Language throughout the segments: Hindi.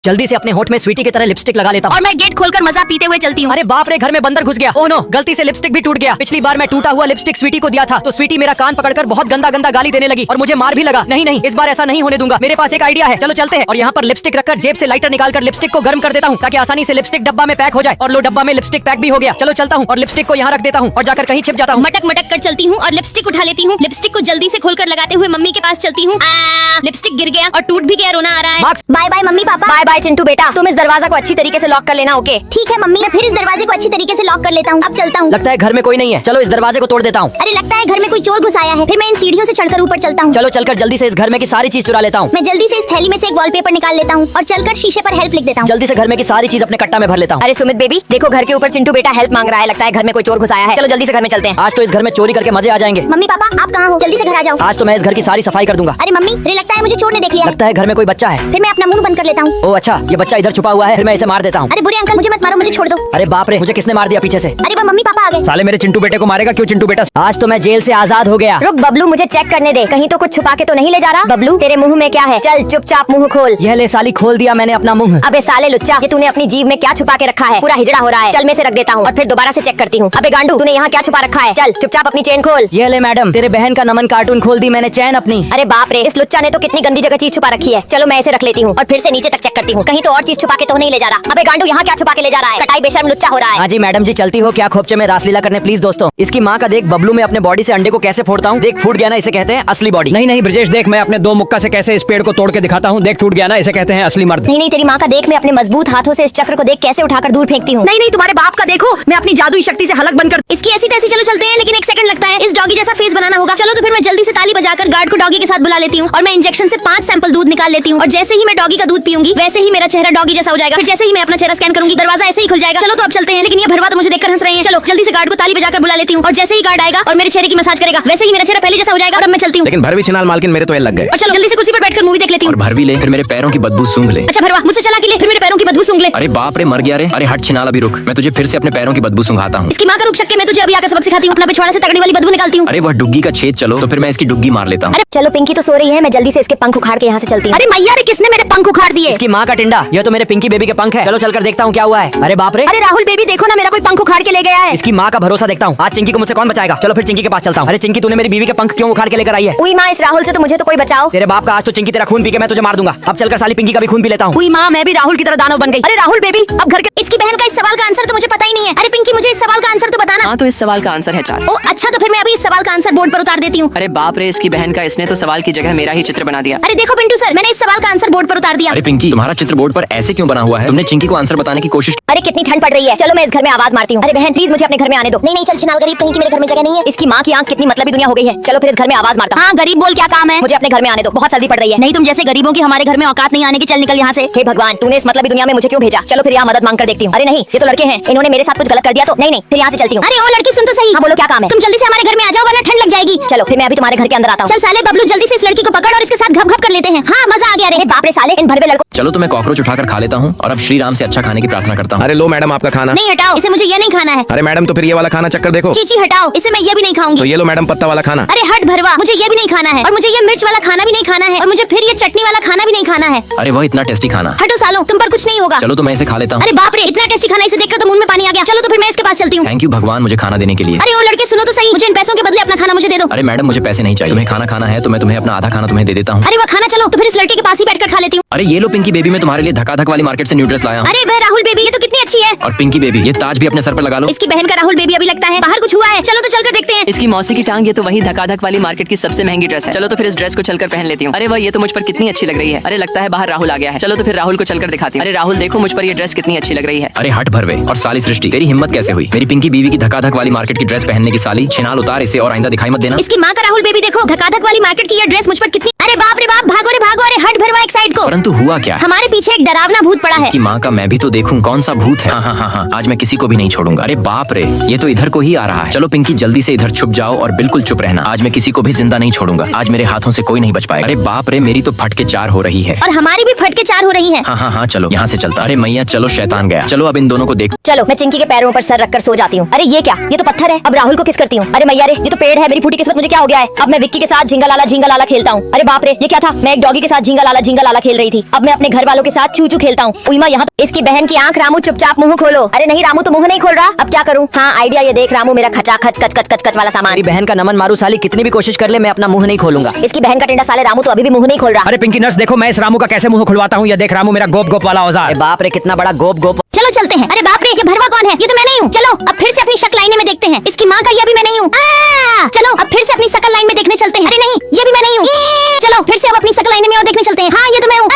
जल्दी से अपने होठ में स्वीटी की तरह लिपस्टिक लगा लेता हूँ और मैं गेट खोलकर मजा पीते हुए चलती हूँ। अरे बाप रे, घर में बंदर घुस गया। ओह नो, गलती से लिपस्टिक भी टूट गया। पिछली बार मैं टूटा हुआ लिपस्टिक स्वीटी को दिया था तो स्वीटी मेरा कान पकड़कर बहुत गंदा गंदा गाली देने लगी और मुझे मार भी लगा। नहीं नहीं, इस बार ऐसा नहीं होने दूंगा। मेरे पास एक आइडिया है, चलो चलते हैं। और यहाँ पर लिपस्टिक रखकर जेब से लाइटर निकालकर लिपस्टिक को गर्म कर देता हूँ ताकि आसानी से लिपस्टिक डब्बा में पैक हो जाए। और लो, डब्बा में लिपस्टिक पैक भी हो गया। चलो चलता हूँ और लिपस्टिक को यहाँ रख देता हूँ और जाकर कहीं छिप जाता हूँ। मटक मटक कर चलती हूँ और लिपस्टिक उठा लेती हूँ। लिपस्टिक को जल्दी से खोलकर लगाते हुए मम्मी के पास चलती हूँ। लिपस्टिक गिर गया और टूट भी गया, रोना आ रहा है। Bye bye mummy papa. Bye bye Chintu बेटा, तुम इस दरवाजा को अच्छी तरीके से लॉक कर लेना। ओके ठीक है मम्मी, मैं फिर इस दरवाजे को अच्छी तरीके से लॉक कर लेता हूँ। अब चलता हूँ। लगता है घर में कोई नहीं है, चलो इस दरवाजे को तोड़ देता हूँ। अरे लगता है घर में कोई चोर घुस आया है। फिर मैं इन सीढ़ियों से चढ़कर ऊपर चलता हूँ। चलो चलकर जल्दी से इस घर में की सारी चीज चुरा लेता हूँ। मैं जल्दी से इस थैली में से एक वॉलपेपर निकाल लेता हूँ और चलकर शीशे पर हेल्प लिख देता हूँ। जल्दी से घर में की सारी चीज अपने कट्टा में भर लेता हूँ। अरे सुमित बेबी, देखो घर के ऊपर चिंटू बेटा हेल्प मांग रहा है। लगता है घर में कोई चोर घुस आया है। चलो जल्दी से घर में चलते हैं। आज तो इस घर में चोरी करके मजे आ जाएंगे। मम्मी पापा आप कहाँ हो? जल्दी से घर आ जाओ। आज तो मैं इस घर की सारी सफाई कर दूंगा। अरे मम्मी, अरे लगता है मुझे चोर ने देख लिया है। लगता है घर में कोई बच्चा है। फिर मैं अपना मुंह बंद कर लेता हूँ। ओह अच्छा, ये बच्चा इधर छुपा हुआ है, फिर मैं इसे मार देता हूँ। अरे बुरे अंकल, मुझे मत मारो, मुझे छोड़ दो। अरे बाप रे, मुझे किसने मार दिया पीछे से? अरे वो मम्मी पापा आ गए। साले मेरे चिंटू बेटे को मारेगा क्यों चिंटू बेटा? आज तो मैं जेल से आजाद हो गया। रुक बबलू, मुझे चेक करने दे, कहीं तो कुछ छुपा के तो नहीं ले जा रहा। बबलू तेरे मुंह में क्या है? चल चुपचाप मुंह खोल। यह ले साली, खोल दिया मैंने अपना मुंह। अबे साले लुच्चा, ये तूने अपनी जीभ में क्या छुपा के रखा है? पूरा हिजड़ा हो रहा है। चल मैं इसे रख देता हूँ और फिर दोबारा से चेक करती हूँ। अबे गांडू, तूने यहाँ क्या छुपा रखा है? चल चुपचाप अपनी चेन खोल। ये ले मैडम, तेरे बहन का नमन कार्टून खोल दी मैंने चैन अपनी। अरे बाप रे, इस लुच्चा ने तो कितनी गंदी जगह चीज छुपा रखी है। चलो मैं इसे रख लेती हूँ और फिर से नीचे तक चेक करती हूँ, कहीं तो और चीज छुपा के तो नहीं ले जा रहा। अबे गांडू, यहाँ क्या छुपा के ले जा रहा है? कटाई बेशर्म लुच्चा हो रहा है। हाँ जी मैडम जी, चलती हो क्या खोपचे में रासलीला करने? प्लीज दोस्तों, इसकी माँ का देख बबलू में अपने बॉडी से अंडे को कैसे फोड़ता हूँ। देख फूट गया ना, इसे कहते हैं असली बॉडी। नहीं नहीं ब्रजेश, देख मैं अपने दो मुक्का से कैसे इस पेड़ को तोड़ के दिखाता हूँ। देख टूट गया ना, इसे कहते हैं असली मर्द। नहीं नहीं, तेरी माँ का देख, मैं अपने मजबूत हाथों से इस चक्र को देख कैसे उठाकर दूर फेंकती हूँ। नहीं नहीं, तुम्हारे बाप का देखो, मैं अपनी जादुई शक्ति से हलक बनकर इसकी ऐसी तैसी। चलो चलते हैं, लेकिन एक सेकंड लगता है, इस डॉगी जैसा फेस बनाना होगा। चलो तो फिर मैं जल्दी से ताली बजाकर गार्ड को डॉगी के साथ बुला लेती हूँ और मैं इंजेक्शन से 5 सैंपल दूध निकाल लेती हूँ। और जैसे ही मैं डॉगी का दूध पीऊंगी वैसे ही मेरा चेहरा डॉगी जैसा हो जाएगा। फिर जैसे ही मैं अपना चेहरा स्कैन करूंगी दरवाजा ऐसे ही खुल जाएगा। चलो तो अब चलते हैं, लेकिन ये भरवा तो मुझे देखकर हंस रहे हैं। चलो जल्दी से गार्ड को ताली बजाकर बुला लेती हूँ और जैसे ही गार्ड आएगा और मेरे चेहरे की मसाज करेगा वैसे ही मेरा चेहरा पहले जैसा हो जाएगा। और अब मैं चलती हूँ। लेकिन भरवी छिनाल मालकिन, मेरे तो ये लग गए। और चलो जल्दी से कुर्सी पर बैठकर मूवी देख लेती हूँ। और भरवी ले, फिर मेरे पैरों की बदबू सूंघ ले। अच्छा भरवा, मुझसे चला के ले, फिर मेरे पैरों की बदबू सूंघ ले। अरे बाप रे, मर गया रे। अरे हट छिनाल, अभी रुक, मैं तुझे फिर से अपने पैरों की बदबू सूंघाता हूँ। इसकी माँ का रूप शक्के, मैं तुझे अभी आकर सबक सिखाती हूँ। अपना पिछवाड़ा से तगड़ी वाली बदबू निकालती हूँ। अरे वह डुग्गी का छेद, चलो तो फिर मैं इसकी डुग्गी मार लेता हूँ। चलो पिंकी तो सो रही है, मैं जल्दी से इसके पंख उखाड़ के यहाँ से चलती हूँ। अरे मैया रे, किसने मेरे पंख उखाड़ दिए? इसकी माँ का टिंडा, यह तो मेरे पिंकी बेबी के पंख है। चलो चलकर देखता हूँ क्या हुआ है। अरे बाप रे, अरे राहुल बेबी देखो ना, मेरा कोई पंख उखाड़ के ले गया है। इसकी माँ का भरोसा देखता हूँ, आज चिंकी को मुझसे कौन बचाएगा। चलो फिर चिंकी के पास चलता हूँ। अरे चिंकी, तूने मेरी बीवी के पंख क्यों उखाड़ के लेकर आई है? उई माँ, इस राहुल से तो मुझे तो कोई बचाओ। तेरे बाप का आज तो चिंकी तेरा खून पी के मैं तुझे मार दूंगा। अब चलकर साली पिंकी का भी खून पी लेता हूँ। उई माँ, मैं भी राहुल की तरह दानव बन गई। अरे राहुल बेबी, अब घर के इसकी बहन का इस सवाल का आंसर तो मुझे पता ही नहीं है। अरे पिंकी, मुझे इस सवाल का आंसर तो बताना। हाँ, तो इस सवाल का आंसर है 4। ओ अच्छा, तो फिर मैं अभी इस सवाल का आंसर बोर्ड पर उतार देती हूँ। अरे बाप रे, इसकी बहन का, इसने तो सवाल की जगह मेरा ही चित्र बना दिया। अरे देखो पिंटू सर, मैंने इस सवाल का आंसर बोर्ड पर उतार दिया। अरे पिंकी, तुम्हारा चित्र बोर्ड पर ऐसे क्यों बना हुआ है? तुमने चिंकी को आंसर बताने की कोशिश की? अरे कितनी ठंड पड़ रही है, चलो मैं इस घर में आवाज मारती हूँ। अरे बहन प्लीज मुझे अपने घर में आने दो। नहीं नहीं, चल छिनाल गरीब, कहीं की मेरे घर में जगह नहीं है। इसकी माँ की आंख कितनी मतलबी दुनिया हो गई है। चलो फिर इस घर में आवाज मारता हूँ। हाँ गरीब बोल, क्या काम है? मुझे अपने घर में आने दो, बहुत सर्दी पड़ रही है। नहीं, तुम जैसे गरीबों की हमारे घर में औकात नहीं आने की। चल निकल यहाँ से। हे भगवान, तूने इस मतलबी दुनिया में मुझे क्यों भेजा? चलो फिर यहाँ मदद मांग कर देखती हूँ। अरे नहीं, ये तो लड़के हैं, इन्होंने मेरे साथ कुछ गलत कर दिया तो नहीं नहीं, फिर यहाँ से चलती हूँ। अरे ओ लड़की, सुन तो सही। हाँ बोलो, क्या काम है? तुम जल्दी से हमारे घर में आ जाओ वरना ठंड लग जाएगी। चलो फिर मैं अभी तुम्हारे घर के अंदर आता हूँ। चल साले बबलू, जल्दी से इस लड़की को पकड़ और इसके साथ घप घप कर लेते हैं। हाँ मजा आ गया रे। बाप रे साले, इन भड़वे लड़कों। चलो तो मैं कॉकरोच उठाकर खा लेता हूँ और अब श्री राम से अच्छा खाने की प्रार्थना करता हूँ। अरे लो मैडम, आपका खाना। नहीं हटाओ इसे, मुझे ये नहीं खाना है। अरे मैडम, तो फिर ये वाला खाना चक्कर देखो। चीची हटाओ इसे, मैं ये भी नहीं तो खाऊंगी। ये लो मैडम, पत्ता वाला खाना। अरे हट भरवा, मुझे ये भी नहीं खाना है और मुझे ये मिर्च वाला खाना भी नहीं खाना है और मुझे फिर ये चटनी वाला खाना भी नहीं खाना है। अरे वह इतना टेस्टी खाना। हटो सालो, तुम पर कुछ नहीं होगा। चलो तो मैं इसे खा लेता हूँ। अरे बाप रे, इतना टेस्टी खाना, इसे देखकर तो मुंह में पानी आ गया। चलो तो फिर मैं इसके पास चलती हूँ। थैंक यू भगवान, मुझे खाना देने के लिए। अरे ओ लड़के सुनो तो सही, मुझे इन पैसों के बदले अपना खाना मुझे दे दो। अरे मैडम, मुझे पैसे नहीं चाहिए। तुम्हें खाना खाना है तो मैं तुम्हें अपना आधा खाना तुम्हें दे देता हूँ। अरे वो खाना, चलो तो फिर इस लड़के के पास ही बैठकर खा लेती हूँ। अरे ये लो पिंकी बेबी, मैं तुम्हारे लिए धक्का-धक वाली मार्केट से न्यू ड्रेस लाया हूँ। अरे वह राहुल बेबी, ये तो कितनी अच्छी है। और पिंकी बेबी, ये ताज भी अपने सर पर लगा लो। इसकी बहन का राहुल बेबी अभी लगता है बाहर कुछ हुआ है। चलो तो चलकर देखते हैं। इसकी मौसी की टांग, ये तो वही धक्का-धक वाली मार्केट की सबसे महंगी ड्रेस है। चलो तो फिर इस ड्रेस को चलकर पहन लेती हूँ। अरे वाह, ये तो मुझ पर कितनी अच्छी लग रही है। अरे लगता है बाहर राहुल आ गया है। चलो तो फिर राहुल को चलकर दिखाती हूँ। अरे राहुल देखो, मुझ पर ये ड्रेस कितनी अच्छी लग रही है। अरे हट भरवे और साली सृष्टि, तेरी हिम्मत कैसे हुई मेरी पिंकी बीवी की धक्का-धक वाली मार्केट की ड्रेस पहनने की? साली छिनाल, उतार इसे और आइंदा दिखाई मत देना। इसकी माँ का राहुल बेबी देखो, धक्का-धक वाली मार्केट की ये ड्रेस मुझ पर कितनी। अरे बाप रे बाप, भागो रे भागो। अरे हट भरवा एक साइड को। परंतु हुआ क्या? हमारे पीछे एक डरावना भूत पड़ा है। इसकी माँ का मैं भी तो देखूं कौन सा भूत है। हाँ, आज मैं किसी को भी नहीं छोड़ूंगा। अरे बाप रे, ये तो इधर को ही आ रहा है। चलो पिंकी, जल्दी से इधर छुप जाओ और बिल्कुल चुप रहना। आज मैं किसी को भी जिंदा नहीं छोड़ूंगा। आज मेरे हाथों से कोई नहीं बच पाएगा। अरे बाप रे, मेरी तो फटके 4 हो रही है। और हमारी भी फटके 4 हो रही है। हाँ, चलो यहाँ से चलता। अरे मैया, चलो शैतान गया। चलो अब इन दोनों को देख। चलो मैं चिंकी के पैरों पर सर रखकर सो जाती हूँ। अरे ये क्या, ये तो पत्थर है। अब राहुल को किस करती हूँ? अरे मैया रे, ये तो पेड़ है। मेरी फूटी किस्मत, मुझे क्या हो गया है? अब मैं विक्की के साथ झिंगा लाला खेलता हूँ। अरे बाप बाप रे, ये क्या था? मैं एक डॉगी के साथ झींगा लाला खेल रही थी। अब मैं अपने घर वालों के साथ चूचू खेलता हूँ। उइमा यहाँ तो इसकी बहन की आंख। रामू चुपचाप मुंह खोलो। अरे नहीं रामू तो मुंह नहीं खोल रहा। अब क्या करूँ? हाँ आइडिया, ये देख रामू, मेरा खचा खच कच कच कच कच वाला सामान। मेरी बहन का नमन मारू साली, कितनी भी कोशिश कर ले मैं अपना मुंह नहीं खोलूंगा। इसकी बहन का टेंडा साले, रामू तो अभी भी मुंह नहीं खोल रहा। अरे पिंकी नर्स देखो, मैं इस रामू का कैसे मुंह खुलवाता हूँ। ये देख रामू, मेरा गोप गोप वाला औजार। अरे बाप रे, कितना बड़ा गोप गोप। चलो चलते हैं। अरे बाप रे, ये भरवा कौन है? ये तो मैं नहीं हूँ। चलो अब फिर से अपनी शक्ल आईने में देखते हैं। इसकी माँ का ये भी मैं नहीं हूँ। चलो अब फिर से अपनी शकल लाइन में देखने चलते हैं। अरे नहीं, ये भी मैं नहीं हूँ। चलो फिर से अब अपनी शकल आईने में और देखने चलते हैं। हाँ ये तो मैं हूँ।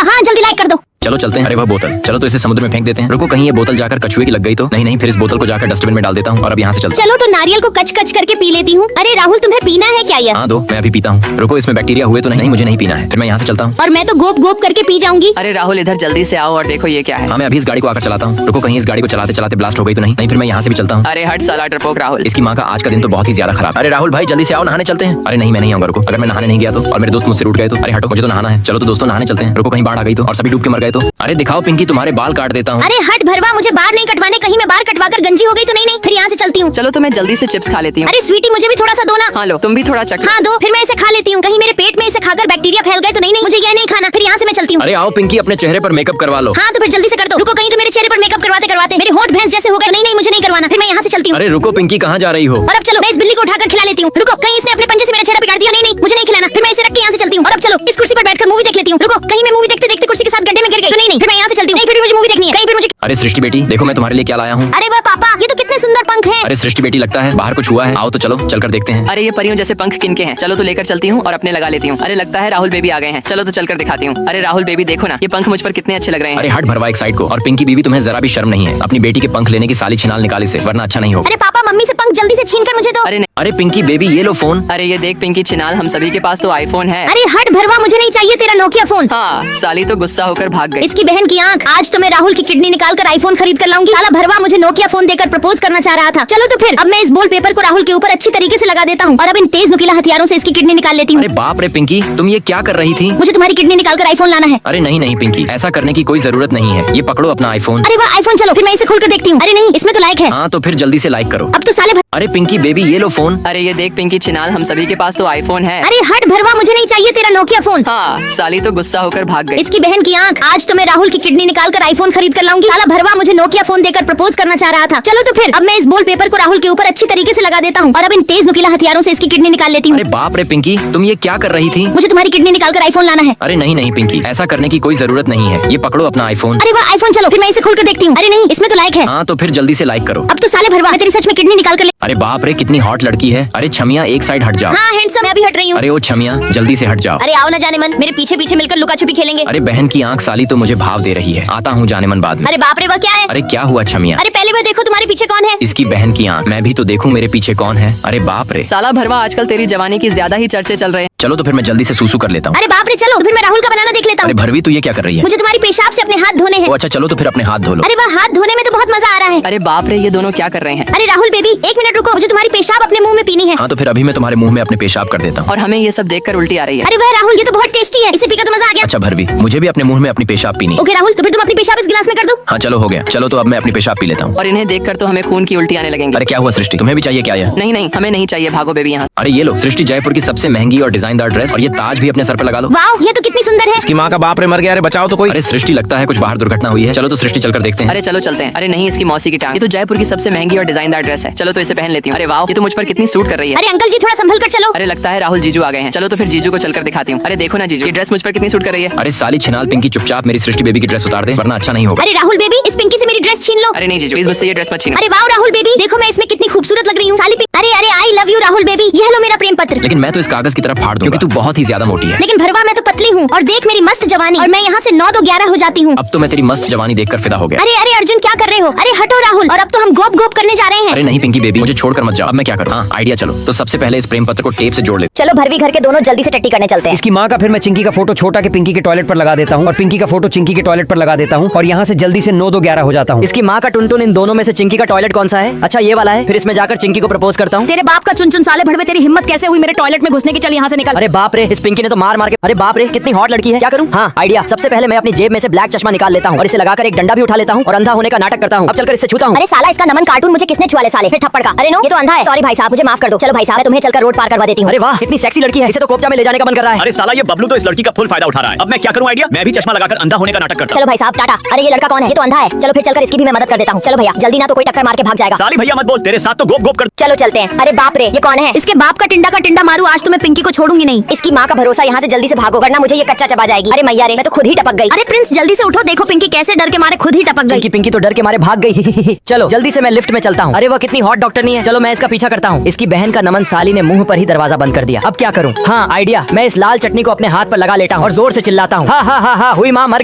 हाँ जल्दी लाइक कर दो। चलो चलते हैं। अरे वह बोतल, चलो तो इसे समुद्र में फेंक देते हैं। रुको, कहीं ये बोतल जाकर कछुए की लग गई तो? नहीं, फिर इस बोतल को जाकर डस्टबिन में डाल देता हूँ और अब यहाँ से चलते हैं। चलो तो नारियल को कच कच करके पी लेती हूँ। अरे राहुल, तुम्हें पीना है क्या ये? हाँ दो, मैं अभी पीता हूँ। रुको, इसमें बैक्टीरिया हुए तो नहीं? मुझे नहीं पीना है। फिर मैं यहाँ से चलता हूँ। और मैं तो गोप गोप करके पी जाऊंगी। अरे राहुल इधर जल्दी से आओ और देखो ये क्या है। हाँ मैं अभी इस गाड़ी को आकर चलाता हूँ। रुको, कहीं इस गाड़ी को चलाते चलाते ब्लास्ट हो गई तो नहीं? फिर मैं यहाँ से भी चलता हूँ। अरे हट साला डरपोक राहुल। इसकी माँ का आज का दिन तो बहुत ही ज्यादा खराब। अरे राहुल भाई जल्दी से आओ, नहाने चलते हैं। अरे नहीं, मैं नहीं आऊंगा। रुको, अगर मैं नहाने नहीं गया तो और मेरे दोस्त मुझसे रूठ गए तो? अरे हटो, मुझे तो नहाना है। चलो तो दोस्तों नहाने चलते हैं। रुको, कहीं बाढ़ आ गई तो और सभी डूब के मर गए तो? अरे दिखाओ पिंकी, तुम्हारे बाल काट देता हूँ। अरे हट भरवा, मुझे बाल नहीं कटवाने। कहीं मैं बाल कटवाकर गंजी हो गई तो नहीं? फिर यहाँ से चलती हूँ। चलो तो मैं जल्दी से चिप्स खा लेती हूँ। अरे स्वीटी, मुझे भी थोड़ा सा दो ना। हाँ लो, तुम भी थोड़ा चख लो। हाँ दो, फिर मैं इसे खा लेती हूँ। कहीं मेरे पेट में इसे खाकर बैक्टीरिया फैल गए तो नहीं? मुझे ये नहीं खाना। फिर यहाँ से मैं चलती हूँ। अरे आओ पिंकी, अपने चेहरे पर मेकअप करवा लो। हाँ तो फिर जल्दी से कर दो। रुको, कहीं तो मेरे चेहरे पर मेकअप करवाते करवाते मेरे होंठ भैंस जैसे हो गए। नहीं, मुझे नहीं करवाना। फिर मैं यहाँ से चलती हूँ। अरे रुको पिंकी, कहाँ जा रही हो? और अब चलो, मैं इस बिल्ली को उठाकर खिला लेती हूँ। रुको, कहीं इसने अपने पंजे से मेरा चेहरा बिगाड़ दिया? नहीं, मुझे नहीं खिलाना। फिर मैं इसे रख के यहाँ से चलती हूँ। और अब चलो, इस कुर्सी पर बैठकर मूवी देख लेती हूँ। रुको, कहीं मैं मूवी देखते देखते कुर्सी के साथ गड्ढे में गिर गई तो नहीं? फिर मैं यहाँ से चलती हूँ। नहीं, फिर मुझे मूवी देखनी है। कहीं फिर मुझे। अरे सृष्टि बेटी, देखो मैं तुम्हारे लिए क्या लाया हूँ। अरे वाह पापा, ये तो कितने सुंदर पंख हैं। अरे सृष्टि बेटी, लगता है बाहर कुछ हुआ है। आओ तो चलो, चलकर देखते हैं। अरे ये परियों जैसे पंख किनके हैं? चलो तो लेकर चलती हूँ और अपने लगा लेती हूँ। अरे लगता है राहुल बेबी आ गए हैं। चलो तो चलकर दिखाती हूँ। अरे राहुल बेबी देखो ना, ये पंख मुझ पर कितने अच्छे लग रहे हैं। अरे हट भरवा एक साइड को। और पिंकी बीवी, तुम्हें जरा भी शर्म नहीं है अपनी बेटी के पंख लेने की? साली छिनाल निकाली से, वरना अच्छा नहीं होगा। अरे पापा, मम्मी से पंख जल्दी से छीन कर मुझे दो। अरे नहीं। अरे पिंकी बेबी, ये लो फोन। अरे ये देख पिंकी छिनाल, हम सभी के पास तो आईफोन है। अरे हट भरवा, मुझे नहीं चाहिए तेरा नोकिया फोन। हाँ साली तो गुस्सा होकर भाग गई। इसकी बहन की आंख। आज तो मैं राहुल की किडनी निकाल कर आईफोन खरीद कर लाऊंगी। साला भरवा मुझे नोकिया फोन देकर प्रपोज करना चाह रहा था। चलो तो फिर अब मैं इस बोल पेपर को राहुल के ऊपर अच्छी तरीके से लगा देता हूँ और अब इन तेज नुकीला हथियारों से इसकी किडनी निकाल लेती हूँ। अरे बाप रे पिंकी, तुम ये क्या कर रही थी? मुझे तुम्हारी किडनी निकाल कर आईफोन लाना है। अरे नहीं पिंकी, ऐसा करने की कोई जरूरत नहीं है। ये पकड़ो अपना आईफोन। अरे वाह आईफोन, चलो फिर मैं इसे खोल कर देखती हूँ। अरे नहीं, इसमें तो लाइक है। हाँ तो फिर जल्दी से लाइक करो। अब तो साले अरे पिंकी बेबी, ये लो फोन। अरे ये देख पिंकी छिनाल, हम सभी के पास तो आईफोन है। अरे हट भरवा, मुझे नहीं चाहिए तेरा नोकिया फोन। हाँ साली तो गुस्सा होकर भाग गई। इसकी बहन की आंख। आज तो मैं राहुल की किडनी निकाल कर आईफोन खरीद कर लाऊंगी। साला भरवा मुझे नोकिया फोन देकर प्रपोज करना चाह रहा था। चलो तो फिर अब मैं इस बोल पेपर को राहुल के ऊपर अच्छी तरीके से लगा देता हूँ और अब इन तेज नुकीला हथियारों से इसकी किडनी निकाल लेती हूँ। अरे बाप रे पिंकी, तुम ये क्या कर रही थी? मुझे तुम्हारी किडनी निकाल कर आईफोन लाना है। अरे नहीं पिंकी, ऐसा करने की कोई जरूरत नहीं है। ये पकड़ो अपना आईफोन। अरे वाह आईफोन, चलो फिर मैं इसे खोल कर देखती हूँ। अरे नहीं, इसमें तो लाइक है। हाँ तो फिर जल्दी से लाइक करो। अब तो साले भरवा, मैं तेरी सच में किडनी निकाल कर ले। अरे बाप रे, कितनी हॉट लड़की है। अरे छमिया, एक साइड हट जाओ। हाँ हैंडसम, मैं अभी हट रही हूँ। अरे ओ छमिया, जल्दी से हट जाओ। अरे आओ ना जाने मन, मेरे पीछे पीछे मिलकर लुका छुपी खेलेंगे। अरे बहन की आंख साली तो मुझे भाव दे रही है। आता हूँ जाने मन बाद में। अरे बाप रे, वह क्या है? अरे क्या हुआ छमिया? अरे पहले वह देखो तुम्हारे पीछे कौन है। इसकी बहन की आंख। मैं भी तो देखूं मेरे पीछे कौन है। अरे बाप रे। साला भरवा, आजकल तेरी जवानी की ज्यादा ही चर्चे चल रहे हैं। चलो तो फिर मैं जल्दी से सूसू कर लेता हूँ। अरे बाप रे, चलो तो फिर मैं राहुल का बनाना देख लेता अरे हूँ। भरवी, तू ये क्या कर रही है? मुझे तुम्हारी पेशाब से अपने हाथ धोने हैं। ओ अच्छा, चलो तो फिर अपने हाथ धो लो। अरे वह हाथ धोने में तो बहुत मजा आ रहा है। अरे बाप रे, ये दोनों क्या कर रहे हैं? अरे राहुल बेबी, एक मिनट रुको, मुझे तुम्हारी पेशाब अपने मुंह में पीनी है। हाँ तो फिर अभी मैं तुम्हारे मुंह में अपने पेशाब कर देता हूँ। और हमें ये सब देखकर उल्टी आ रही है। अरे वह राहुल, ये तो बहुत टेस्टी है, इसे पीकर तो मजा आ गया। अच्छा भरवी, मुझे भी अपने मुंह में अपनी पेशाब पीनी है। ओके राहुल, तो फिर तुम अपनी पेशाब इस गिलास में कर दो। हाँ चलो हो गया। चलो तो अब मैं अपनी पेशाब पी लेता हूँ। और इन्हें देखकर तो हमें खून की उल्टी आने लगेंगी। अरे क्या हुआ सृष्टि, तुम्हें भी चाहिए क्या यह? नहीं, हमें नहीं चाहिए, भागो बेबी यहाँ। अरे ये लो सृष्टि, जयपुर की सबसे महंगी और डिजाइनदार ड्रेस, और ये ताज भी अपने सर पे लगा लो। वाओ, ये तो कितनी सुंदर है। इसकी माँ का बाप रे मर गया। अरे बचाओ तो कोई। अरे सृष्टि, लगता है कुछ बाहर दुर्घटना हुई है। चलो तो सृष्टि चलकर देखते हैं। अरे चलो चलते हैं। अरे नहीं, इसकी मौसी की टांग। ये तो जयपुर की सबसे महंगी और डिजाइनदार ड्रेस है। चलो तो इसे पहन लेती हूँ। अरे वाह, ये तो मुझ पर कितनी सूट कर रही है। अरे अंकल जी, थोड़ा संभल कर चलो। अरे लगता है राहुल जीजू आ गए हैं। चलो तो फिर जीजू को चलकर दिखाती हूँ। अरे देखो ना जीजू, ये ड्रेस मुझ पर कितनी सूट कर रही है। अरे साली छिनाल पिंकी, चुपचाप मेरी सृष्टि बेबी की ड्रेस उतार दे, वरना अच्छा नहीं होगा। अरे राहुल बेबी, इस पिंकी से मेरी ड्रेस छीन लो। अरे नहीं जीजू, प्लीज मुझसे ये ड्रेस मत छीनो। अरे वाओ राहुल बेबी, देखो मैं इसमें कितनी खूबसूरत लग रही हूँ। साली अरे अरे, आई लव यू राहुल बेबी, यह लो मेरा प्रेम पत्र। लेकिन मैं तो इस कागज की तरफ फाड़ दूंगा, क्योंकि तू बहुत ही ज्यादा मोटी है। लेकिन भरवा, मैं तो पतली हूँ और देख मेरी मस्त जवानी, और मैं यहाँ से 9 2 11 हो जाती हूँ। अब तो मैं तेरी मस्त जवानी देखकर फिदा हो गया। अरे अरे अर्जुन, क्या कर रहे हो? अरे हटो राहुल, और अब तो हम गोप गोप करने जा रहे हैं। अरे नहीं पिंकी बेबी, मुझे छोड़कर मत जाओ। अब मैं क्या करूँ? हाँ आइडिया, चलो तो सबसे पहले इस प्रेम पत्र को टेप से जोड़ ले। चलो भरवी घर के दोनों जल्दी से टट्टी करने चलते हैं। इसकी माँ का फिर मैं चिंकी का फोटो छोटा के पिंकी के टॉयलेट पर लगा देता हूँ और पिंकी का फोटो चिंकी के टॉयलेट पर लगा देता हूँ और यहाँ से जल्दी से 9 2 11 हो जाता हूँ। इसकी माँ का टुनटुन, इन दोनों में से चिंकी का टॉयलेट कौन सा है? अच्छा ये वाला है। फिर इसमें जाकर चिंकी को प्रपोज करता हूँ। तेरे बाप का चुन चुन, साले भड़वे, तेरी हिम्मत कैसे हुई मेरे टॉयलेट में घुसने की? चल यहाँ से निकल। अरे बाप रे, इस पिंकी ने तो मार मार के, अरे बाप रे कितनी हॉट लड़की है। क्या करूं? हाँ आइडिया, सबसे पहले मैं अपनी जेब में से ब्लैक चश्मा निकाल लेता हूँ और इसे लगाकर एक डंडा भी उठा लेता हूँ और अंधा होने का नाटक करता हूँ। अब चलकर इससे छूता हूँ। अरे साला, इसका नमन कार्टून मुझे किसने छुआ ले साले, फिर थप्पड़ का। अरे नो, ये तो अंधा है। सॉरी भाई साहब, मुझे माफ कर दो। चलो भाई साहब, मैं तुम्हें चलकर रोड पार करवा देती हूँ। अरे वाह, कितनी सेक्सी लड़की है, इसे तो कोपचा में ले जाने का मन कर रहा है। अरे साला, ये बबलू तो इस लड़की का फुल फायदा उठा रहा है। अब मैं क्या करूं आइडिया? मैं भी चश्मा लगाकर अंधा होने का नाटक करता हूं। चलो भाई साहब, टाटा। अरे ये लड़का कौन है? ये तो अंधा है। चलो फिर चलकर इसकी भी मैं मदद कर देता हूँ। चलो भैया जल्दी, ना तो कोई टक्कर मार के भाग जाएगा। साली भैया मत बोल, तेरे साथ तो गोप गोप कर। चलो चलते हैं। अरे बाप रे, ये कौन है? इसके बाप का टिंडा मारू, आज तो मैं पिंकी को छोड़ूंगी नहीं। इसकी माँ का भरोसा, यहाँ से जल्दी से भागो वरना मुझे ये कच्चा चबा जाएगी। अरे मैया रे, मैं तो खुद ही टपक गई। अरे प्रिंस जल्दी से उठो, देखो पिंकी कैसे डर के मारे खुद ही टपक गई। पिंकी तो डर के मारे भाग गई। चलो जल्दी से मैं लिफ्ट में चलता हूँ। अरे वह कितनी हॉट डॉक्टर नहीं है। चलो मैं इसका पीछा करता हूँ। इसकी बहन का नमन साली ने मुंह पर ही दरवाजा बंद कर दिया। अब क्या करूँ? हाँ आइडिया, मैं इस लाल चटनी को अपने हाथ पर लगा लेता हूँ और जोर से चिल्लाता हूँ, हाँ हाँ हाँ हाँ हुई माँ, मर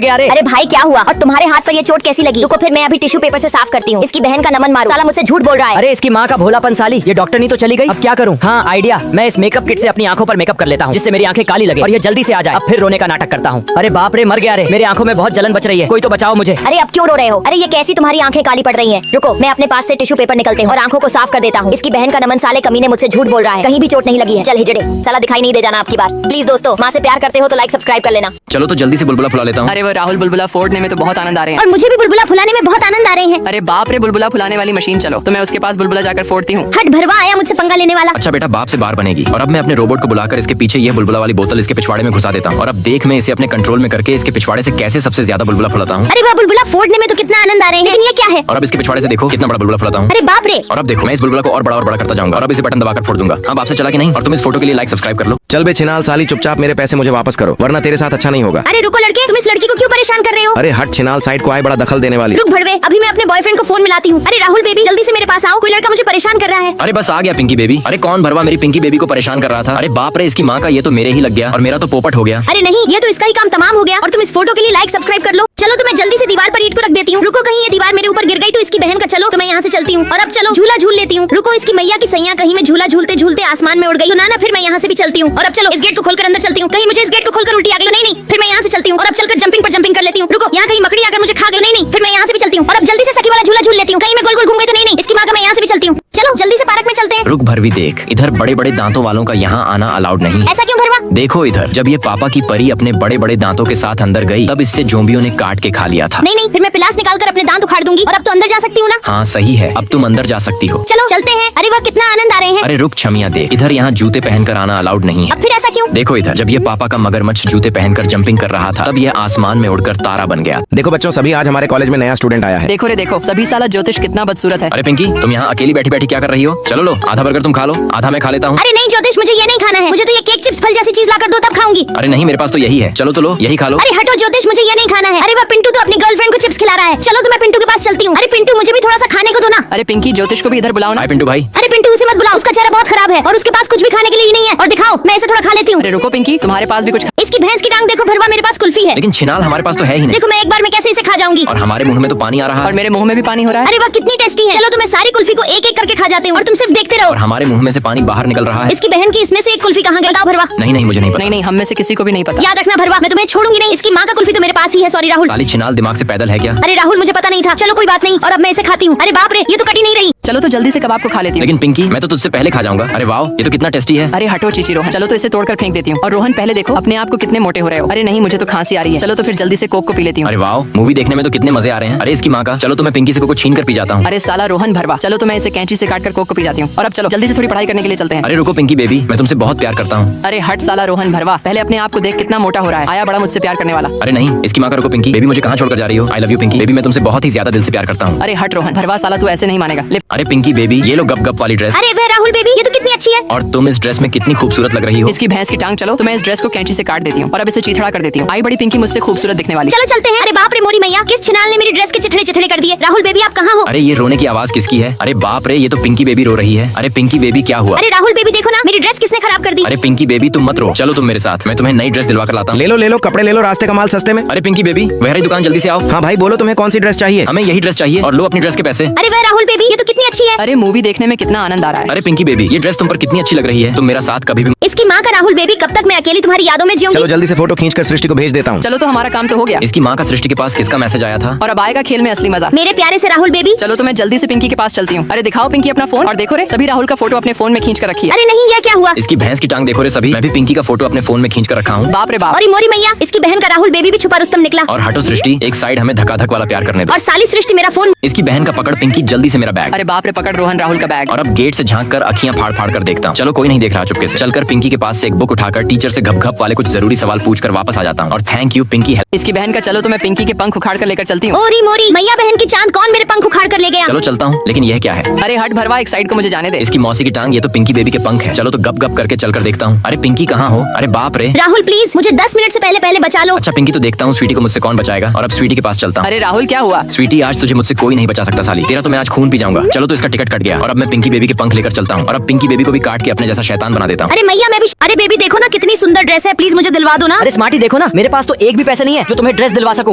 गया रे। अरे भाई क्या हुआ? और तुम्हारे हाथ पर ये चोट कैसी लगी? रुको फिर मैं अभी टिश्यू पेपर से साफ करती हूँ। इसकी बहन का नमन मारो, साला मुझसे झूठ बोल रहा है। अरे इसकी माँ का भोलापन साली, ये डॉक्टर नहीं तो चली गई। अब क्या करूँ? हाँ आइडिया, मैं इस मेकअप किट से अपनी आंखों पर मेकअप कर लेता हूँ जिससे मेरी आंखें काली लगे और ये जल्दी से आ जाए। अब फिर रोने का नाटक करता हूँ। अरे बाप रे, मर गया रे, मेरी आंखों में बहुत जलन बच रही है, कोई तो बचाओ मुझे। अरे अब क्यों रो रहे हो? अरे ये कैसी तुम्हारी आंखें काली पड़ रही हैं? रुको मैं अपने पास से टिश्यू पेपर निकलते हूँ और आंखों को साफ कर देता हूँ। इसकी बहन का नमन साले कमीने मुझसे झूठ बोल रहा है, कहीं भी चोट नहीं लगी है। चल हिजड़े, साला दिखाई नहीं दे जाना आपकी बार। प्लीज दोस्तों, माँ से प्यार करते हो तो लाइक सब्सक्राइब कर लेना। चलो तो जल्दी से बुलबुला फुला लेता हूँ। अरे वो राहुल बुलबुला फोड़ने में तो बहुत आनंद आ रहे हैं। और मुझे भी बुलबुला फुलाने में बहुत आनंद आ रहे हैं। अरे बाप रे, बुलबुला फुलाने वाली मशीन, चलो तो मैं उसके पास बुलबुला जाकर फोड़ती हूँ। हट भरवा आया मुझसे पंगा लेने वाला। अच्छा बेटा, बाप से बार बनेगी। और अब मैं अपने रोबोट को बुलाकर इसके पीछे ये बुलबुला वाली बोतल इसके पिछवाड़े में घुसा देता हूँ और अब देख मैं इसे अपने कंट्रोल में करके इसके पिछवाड़े से कैसे सबसे ज्यादा बुलबुला फुलाता हूँ। अरे वाह, बुलबुला फोड़ने में तो कितना आनंद आ रहे हैं, लेकिन ये क्या है? और अब इसके पिछवाड़े से देखो कितना बड़ा बुलबुला फुलाता हूँ। अरे बाप रे। और अब देखो मैं इस बुलबुला को और बड़ा करता जाऊंगा और अब इसे बटन दबाकर फोड़ दूंगा। अब आपसे चला कि नहीं? और तुम इस फोटो के लिए लाइक सब्सक्राइब कर लो। चल बे छिनाल साली, चुपचाप मेरे पैसे मुझे वापस करो वरना तेरे साथ अच्छा नहीं होगा। अरे रुको लड़के, तुम इस लड़की को क्यों परेशान कर रहे हो? अरे हट छिनाल, साइड को आए, बड़ा दखल देने वाली। रुक भड़वे, अभी मैं अपने बॉयफ्रेंड को फोन मिलाती हूँ। अरे राहुल बेबी जल्दी से मेरे पास आओ, कोई लड़का मुझे परेशान कर रहा है। अरे बस आ गया पिंकी बेबी। अरे कौन भरवा मेरी पिंकी बेबी को परेशान कर रहा था? अरे बाप रे, इसकी माँ का ये तो मेरे ही लग गया और मेरा तो पोपट हो गया। अरे नहीं, ये तो इसका ही काम तमाम हो गया और तुम इस फोटो के लिए लाइक सब्सक्राइब कर लो। चलो तो मैं जल्दी से दीवार पर ईंट को रख देती हूँ। रुको, कहीं ये दीवार मेरे ऊपर गिर गई तो इसकी बहन का। चलो तो मैं यहाँ से चलती हूँ और अब चलो झूला झूल लेती हूँ। रुको, इसकी मैया की सैया, कहीं मैं झूला झूलते झूलते आसमान में उड़ गई तो ना, फिर मैं यहाँ से भी चलती हूँ। और अब चलो इस गेट को खोलकर अंदर चलती हूँ, कहीं मुझे इस गेट को खोलकर उल्टी आ गई तो नहीं, फिर मैं यहाँ से चलती हूँ और अब चलकर जंपिंग पर जंपिंग कर लेती हूँ। रुको, यहाँ कहीं मकड़ी आकर मुझे खा गई, नहीं फिर मैं यहाँ से भी चलती हूँ और अब जल्दी से सखी वाला झूला झूल लेती हूँ, कहीं मैं गोल गोल घूम गई तो नहीं, इसकी माँ का। मैं यहाँ से भी चलती हूँ। चलो जल्दी से पार्क में चलते हैं। रुक भरवी, देख इधर बड़े बड़े दांतों वालों का यहाँ आना अलाउड नहीं। ऐसा क्यों भरवा? देखो इधर, जब ये पापा की परी अपने बड़े बड़े दांतों के साथ अंदर गई तब इससे जोम्बियों ने काट के खा लिया था। नहीं, फिर मैं पिलास निकाल कर अपने दांत उखाड़ दूंगी और अब तो अंदर जा सकती हूँ ना? हाँ सही है, अब तुम अंदर जा सकती हो। चलो चलते हैं। अरे वाह, कितना आनंद आ रहे हैं। अरे रुक छमिया, देख इधर यहाँ जूते पहनकर आना अलाउड नहीं है। अब फिर ऐसा क्यों? देखो इधर, जब ये पापा का मगरमच्छ जूते पहनकर जंपिंग कर रहा था तब ये आसमान में उड़कर तारा बन गया। देखो बच्चों, सभी आज हमारे कॉलेज में नया स्टूडेंट आया है। देखो रे देखो, सभी साला ज्योतिष कितना बदसूरत है। अरे पिंकी, तुम यहाँ अकेली बैठी बैठी क्या कर रही हो? चलो लो, आधा बर्गर तुम खा लो, आधा मैं खा लेता हूँ। अरे नहीं ज्योतिष, मुझे ये नहीं खाना है, मुझे तो ये केक चिप्स फल जैसी चीज लाकर दो तब खाऊंगी। अरे नहीं, मेरे पास तो यही है। चलो तो लो, यही खा लो। अरे हटो ज्योतिष, मुझे ये नहीं खाना है। अरे वाह, पिंटू तो अपनी गर्लफ्रेंड को चिप्स खिला रहा है। चलो तो मैं पिंटू के पास चलती हूँ। अरे पिंटू, मुझे भी थोड़ा सा खाने को दो ना। अरे पिंकी, ज्योतिष को भी इधर बुलाओ ना। हाय पिंटू भाई। अरे पिंटू, उसे मत बुलाओ, उसका चेहरा बहुत खराब है और उसके पास कुछ भी खाने के लिए ही नहीं है। और दिखाओ, मैं इसे थोड़ा खा लेती हूँ। अरे रुको पिंकी, तुम्हारे पास भी कुछ। इसकी भैंस की टांग देखो भरवा, मेरे पास कुल्फी है। लेकिन छिनाल हमारे पास तो है ही नहीं। देखो मैं एक बार में कैसे इसे खा जाऊंगी। और हमारे मुंह में तो पानी आ रहा और है। मेरे मुंह में भी पानी हो रहा है। अरे वाह, कितनी टेस्टी है। चलो तो मैं सारी कुल्फी को एक एक करके खा जाती हूँ और तुम सिर्फ देखते रहो। और हमारे मुंह में से पानी बाहर निकल रहा है। इसकी बहन की इसमें से एक कुल्फी कहाँ गई? बताओ भरवा। नहीं मुझे नहीं पता। नहीं, हम में से किसी को भी नहीं पता। याद रखना भरवा, मैं तुम्हें छोड़ूंगी नहीं। इसकी माँ का कुल्फी तो मेरे पास ही है। सॉरी राहुल। साली छिनाल दिमाग से पैदल है क्या? अरे राहुल, मुझे पता नहीं था। चलो कोई बात नहीं, और अब मैं इसे खाती हूँ। अरे बाप रे, ये तो कटी नहीं रही। चलो तो जल्दी से कबाब को खा लेती हूँ। लेकिन पिंकी, मैं तो तुझसे पहले खा जाऊंगा। अरे वाह, ये तो कितना टेस्टी है। अरे हटो चीची रोहन, चलो तो इसे तोड़कर फेंक देती हूँ। और रोहन पहले देखो अपने आप को कितने मोटे हो रहे हो। अरे नहीं, मुझे तो खांसी आ रही है। चलो तो फिर जल्दी से कोक को पी लेती हूँ। अरे वाह, मूवी देखने में तो कितने मजे आ रहे हैं। अरे इसकी माँ का। चलो तो मैं पिंकी से कोको छीन कर पी जाता हूँ। अरे साला रोहन भरवा, चलो तो मैं इसे कैंची से काट कर कोक को पी जाती हूँ। और अब चलो जल्दी से थोड़ी पढ़ाई करने के लिए चलते हैं। अरे रुको पिंकी बेबी, मैं तुमसे बहुत प्यार करता हूँ। अरे हट साला रोहन भरवा, पहले अपने आप को देख कितना मोटा हो रहा है। आया बड़ा मुझसे प्यार करने वाला। अरे नहीं, इसकी माँ का। रुको पिंकी बेबी, मुझे कहाँ छोड़कर जा रही हो? I love you Pinky baby, मैं तुमसे बहुत ही ज्यादा दिल से प्यार करता हूँ। अरे हट रोहन भरवा, साला तू ऐसे नहीं मानेगा। ले। अरे पिंकी बेबी, ये लो गप गप वाली ड्रेस। अरे वे राहुल बेबी, ये तो कितनी अच्छी है। और तुम इस ड्रेस में कितनी खूबसूरत लग रही हो। इसकी भैंस की टांग। चलो तो मैं इस ड्रेस को कैंची से काट देती हूँ और अब इसे चीथड़ा कर देती हूँ। आई बड़ी पिंकी मुझसे खूबसूरत दिखने वाली। चलो चलते हैं। अरे बाप रे मोरी मैया, किस छिनाल ने मेरी ड्रेस के चिथड़े चिथड़े कर दिए। राहुल बेबी, आप कहाँ हो? अरे ये रोने की आवाज किसकी है? अरे बाप रे, ये तो पिंकी बेबी रो रही है। अरे पिंकी बेबी क्या हुआ? अरे राहुल बेबी देखो ना, मेरी ड्रेस किसने खराब कर दी। अरे पिंकी बेबी तुम मत रो, चलो तुम मेरे साथ, मैं तुम्हें नई ड्रेस दिलवा कर लाता हूँ। ले लो कपड़े ले लो, रास्ते का माल सस्ते में। अरे पिंकी बेबी, वहरी दुकान जल्दी से आओ। हाँ भाई बोलो, तुम्हें कौन सी ड्रेस चाहिए? हमें यही ड्रेस चाहिए और लो अपनी ड्रेस के पैसे। अरे वे राहुल बेबी, ये तो कितनी अच्छी है। अरे मूवी देखने में कितना आनंद आ रहा है। रहा है। अरे पिंकी बेबी, ये ड्रेस तुम पर कितनी अच्छी लग रही है। तुम मेरा साथ कभी भी। इसकी माँ का राहुल बेबी, कब तक मैं अकेली तुम्हारी यादों में जीऊंगी? चलो जल्दी से फोटो खींच कर सृष्टि को भेज देता हूँ। चलो तो हमारा काम तो हो गया। इसकी माँ का सृष्टि के पास किसका मैसेज आया था? और अब आएगा खेल में असली मजा। मेरे प्यारे से राहुल बेबी। चलो तो मैं जल्दी से पिंकी के पास चलती हूँ। अरे दिखाओ पिंकी अपना फोन, और देखो रे सभी राहुल का फोटो अपने फोन में खींच कर रखी है। अरे नहीं, यह क्या हुआ? इसकी भैंस की टांग देखो रे सभी। मैं भी पिंकी का फोटो अपने फोन में खींच कर रखा हूँ। बाप रे बाप। और मोरी मैया, इसकी बहन का राहुल बेबी भी छुपा रुस्तम निकला। और हटो सृष्टि, एक साइड हमें धकाधक वाला प्यार करने दो। और साली सृष्टि मेरा फोन। इसकी बहन का पकड़ पिंकी, जल्दी से मेरा बैग। अरे बाप रे, पकड़ रोहन राहुल का बैग। और अब गेट से झांक कर अखियां फाड़ फाड़ कर देखता हूँ। चलो कोई नहीं देख रहा, चुपके से चलकर पिंकी के पास से एक बुक उठाकर टीचर से घप घप वाले कुछ जरूरी सवाल पूछकर वापस आ जाता हूँ। और थैंक यू पिंकी हेल्प। इसकी बहन का चलो तो मैं पिंकी के पंख उखाड़ कर लेकर चलती हूँ। ओरी मोरी मैया, बहन की चांद कौन मेरे पंख उखाड़ कर ले गया? चलो चलता हूँ, लेकिन यह क्या है? अरे हट भरवा, एक साइड को मुझे जाने दे। इसकी मौसी की टांग, ये तो पिंकी बेबी के पंख है। चलो तो गप गप करके चलकर देखता हूँ। अरे पिंकी कहाँ हो? अरे बाप रे। राहुल प्लीज मुझे 10 मिनट से पहले बचा लो। अच्छा पिंकी, तो देखता हूँ स्वीटी को मुझसे कौन बचाएगा। और अब स्वीटी के पास चलता हूँ। अरे राहुल क्या हुआ? स्वीटी, आज तुझे मुझसे कोई नहीं बचा सकता साली। तेरा तो मैं आज खून पी जाऊंगा। चलो तो इसका टिकट कट गया। और अब मैं पिंकी बेबी के पंख लेकर चलता हूँ। और अब पिंकी बेबी को भी काट के अपने जैसा शैतान बना देता हूँ। अरे मैया मैं भी। अरे बेबी देखो ना कितनी सुंदर ड्रेस है, प्लीज मुझे दिलवा दो ना। अरे स्मार्टी देखो ना, मेरे पास तो एक भी पैसे नहीं है जो तुम्हें ड्रेस दिलवा सकूं।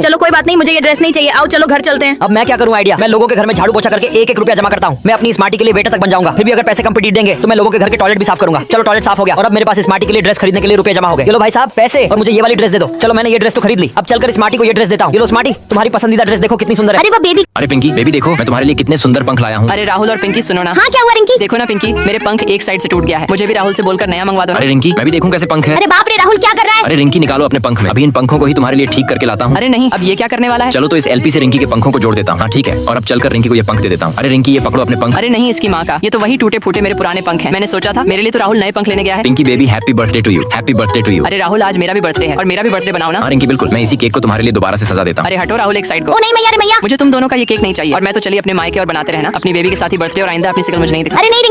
चलो कोई बात नहीं, मुझे ये ड्रेस नहीं चाहिए। आओ चलो घर चलते हैं। अब मैं क्या करूं आइडिया? मैं लोगों के घर में झाड़ू पोछा करके एक एक रुपया जमा करता हूं। मैं अपनी स्मार्टी के लिए वेटर तक बन जाऊंगा। फिर भी अगर पैसे कंप्लीट देंगे तो मैं लोगों के घर के टॉयलेट भी साफ करूंगा। चलो टॉयलेट साफ हो गया। और अब मेरे पास स्मार्टी के लिए ड्रेस खरीदने के लिए रुपए जमा हो गए। ये लो भाई साहब पैसे, और मुझे ये वाली ड्रेस दे दो। चलो मैंने ये ड्रेस तो खरीद ली। अब चलकर स्मार्टी को ये ड्रेस देता हूँ। ये लो स्मार्टी, तुम्हारी पसंदीदा ड्रेस देखो कितनी सुंदर है। अरे वाह बेबी। अरे पिंकी बेबी देखो, मैं तुम्हारे लिए कितने सुंदर पंख लाया हूँ। अरे राहुल और पिंकी सुनो ना। हाँ क्या हुआ रिंकी? देखो ना पिंकी, मेरे पंख एक साइड से टूट गया है। मुझे भी राहुल से बोलकर नया मंगवा दो ना। अरे रिंकी, मैं भी देखूं कैसे पंख है। अरे बाप रे राहुल क्या कर रहा है? अरे रिंकी, निकालो अपने पंख में। अभी इन पंखों को ही तुम्हारे लिए ठीक करके लाता हूँ। अरे नहीं, अब ये क्या करने वाला है? चलो तो इस एलपी से रिंकी के पंखों को जोड़ देता हूँ। हाँ ठीक है। और अब चलकर रिंकी को ये पंख दे देता हूँ। अरे रिंकी, ये पकड़ो अपने पंख। अरे नहीं, इसकी माँ का, ये तो वही टूटे फूटे मेरे पुराने पंख हैं। मैंने सोचा था मेरे लिए तो राहुल नए पंख लेने गया है। Pinky baby, happy birthday to you. Happy birthday to you. अरे राहुल, आज मेरा भी बर्थडे है और मेरा भी बर्थडे बनाओ ना। हाँ रिंकी बिल्कुल, मैं इसी केक को तुम्हारे लिए दोबारा से सजा देता हूँ। अरे हटो राहुल एक साइड को। ओ नहीं मैया, रे मैया। मुझे तुम दोनों का ये केक नहीं चाहिए। और मैं तो चली अपने मायके और बनाते रहना अपनी बेबी के साथ ही बर्थडे, और आइंदा अपनी शक्ल मुझे नहीं दिखा। अरे नहीं